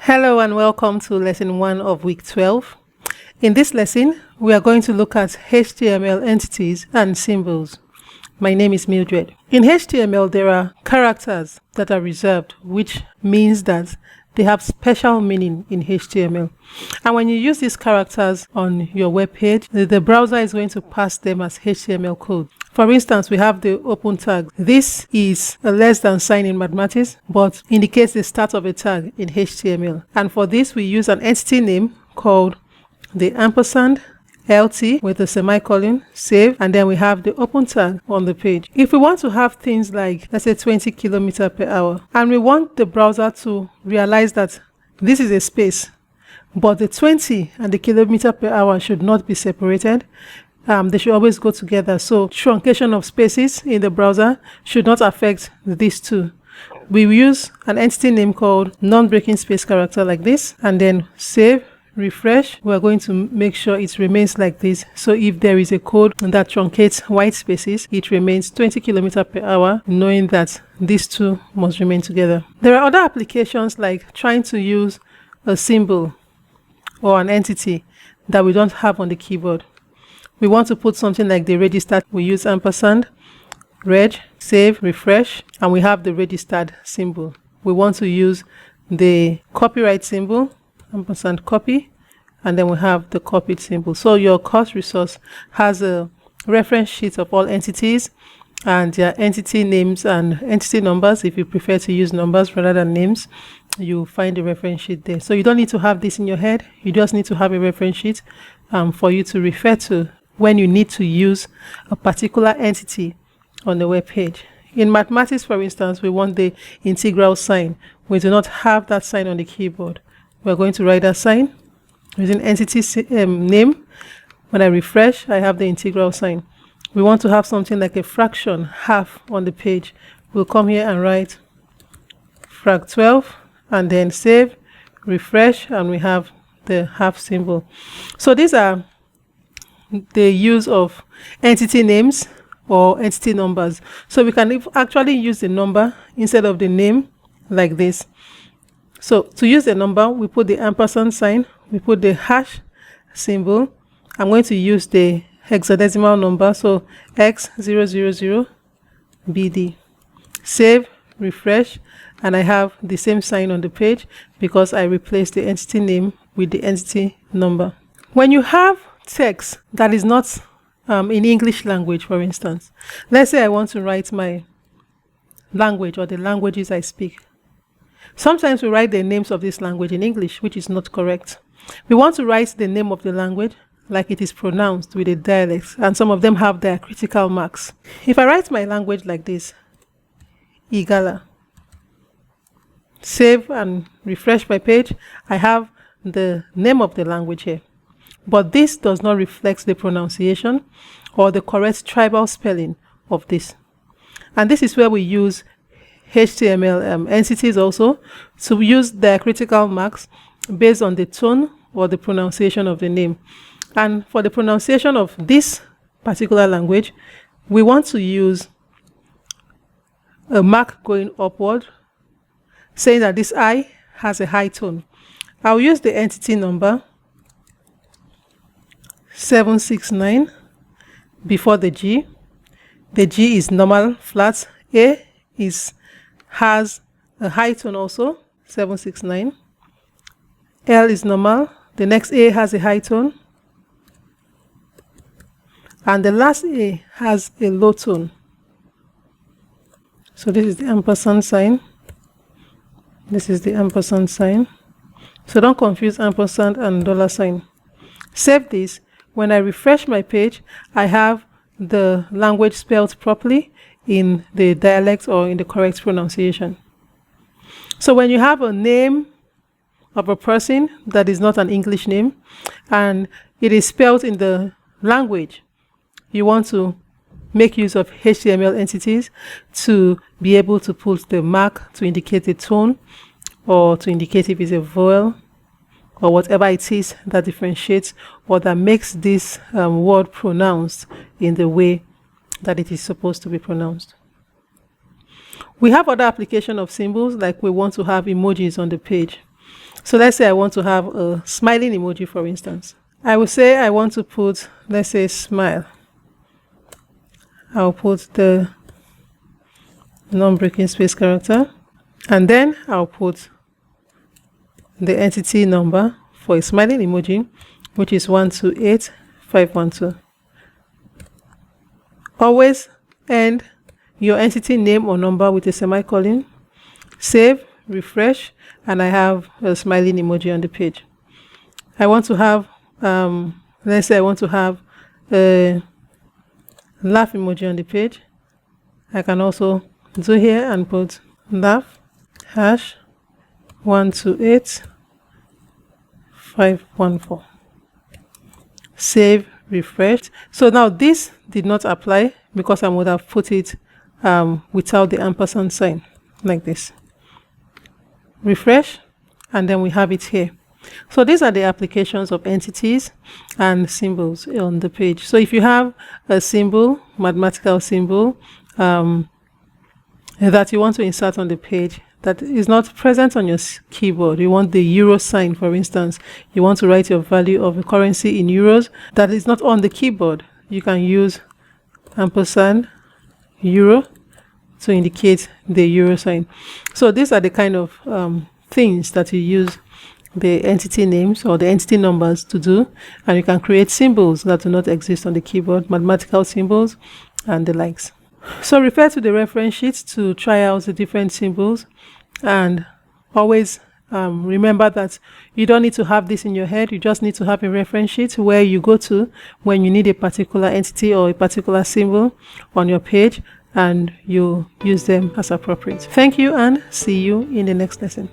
Hello and welcome to lesson 1 of week 12. In this lesson, we are going to look at HTML entities and symbols. My name is Mildred. In HTML, there are characters that are reserved, which means that they have special meaning in HTML. And when you use these characters on your web page, the browser is going to pass them as HTML code. For instance, we have the open tag. This is a less than sign in mathematics, but indicates the start of a tag in HTML. And for this, we use an entity name called the ampersand LT with a semicolon, save, and then we have the open tag on the page. If we want to have things like, let's say 20 kilometers per hour, and we want the browser to realize that this is a space, but the 20 and the kilometer per hour should not be separated. They should always go together. So truncation of spaces in the browser should not affect these two. We will use an entity name called non-breaking space character like this, and then save, refresh. We're going to make sure it remains like this. So if there is a code that truncates white spaces, it remains 20 kilometers per hour, knowing that these two must remain together. There are other applications like trying to use a symbol or an entity that we don't have on the keyboard. We want to put something like the register. We use ampersand, reg, save, refresh, and we have the registered symbol. We want to use the copyright symbol, ampersand copy, and then we have the copied symbol. So your course resource has a reference sheet of all entities and their entity names and entity numbers. If you prefer to use numbers rather than names, you find the reference sheet there. So you don't need to have this in your head. You just need to have a reference sheet for you to refer to when you need to use a particular entity on the web page. In mathematics, for instance, we want the integral sign. We do not have that sign on the keyboard. We're going to write that sign using entity name. When I refresh, I have the integral sign. We want to have something like a fraction, half, on the page. We'll come here and write frac 12 and then save, refresh, and we have the half symbol. So these are the use of entity names or entity numbers. So we can actually use the number instead of the name like this. So to use the number, we put the ampersand sign, we put the hash symbol. I'm going to use the hexadecimal number, so X000BD. Save, refresh, and I have the same sign on the page because I replaced the entity name with the entity number. When you have text that is not in English language, for instance, let's say I want to write my language or the languages I speak. Sometimes we write the names of this language in English, which is not correct. We want to write the name of the language like it is pronounced with a dialect, and some of them have their critical marks. If I write my language like this, Igala, save and refresh my page, I have the name of the language here. But this does not reflect the pronunciation or the correct tribal spelling of this. And this is where we use HTML entities also to use their critical marks based on the tone or the pronunciation of the name. And for the pronunciation of this particular language, we want to use a mark going upward, saying that this I has a high tone. I'll use the entity number 769 before the G. The G is normal, flat. A has a high tone also, 769. L is normal. The next A has a high tone. And the last A has a low tone. So this is the ampersand sign. This is the ampersand sign. So don't confuse ampersand and dollar sign. Save this. When I refresh my page, I have the language spelled properly in the dialect or in the correct pronunciation. So when you have a name of a person that is not an English name and it is spelled in the language, you want to make use of HTML entities to be able to put the mark to indicate the tone or to indicate if it's a vowel or whatever it is that differentiates or that makes this word pronounced in the way that it is supposed to be pronounced. We have other application of symbols, like we want to have emojis on the page. So let's say I want to have a smiling emoji, for instance. I will say I want to put, let's say, smile. I'll put the non-breaking space character, and then I'll put the entity number for a smiling emoji, which is 128512. Always end your entity name or number with a semicolon. Save, refresh, and I have a smiling emoji on the page. I want to have, let's say I want to have a laugh emoji on the page. I can also do here and put laugh hash 128514. Save, refresh. So now this did not apply because I would have put it without the ampersand sign, like this. Refresh, and then we have it here. So these are the applications of entities and symbols on the page. So if you have a symbol, mathematical symbol, that you want to insert on the page that is not present on your keyboard, you want the euro sign, for instance, you want to write your value of a currency in euros that is not on the keyboard, you can use ampersand euro to indicate the euro sign. So these are the kind of things that you use the entity names or the entity numbers to do, and you can create symbols that do not exist on the keyboard, mathematical symbols and the likes. So refer to the reference sheet to try out the different symbols, and always remember that you don't need to have this in your head. You just need to have a reference sheet where you go to when you need a particular entity or a particular symbol on your page, and you use them as appropriate. Thank you, and see you in the next lesson.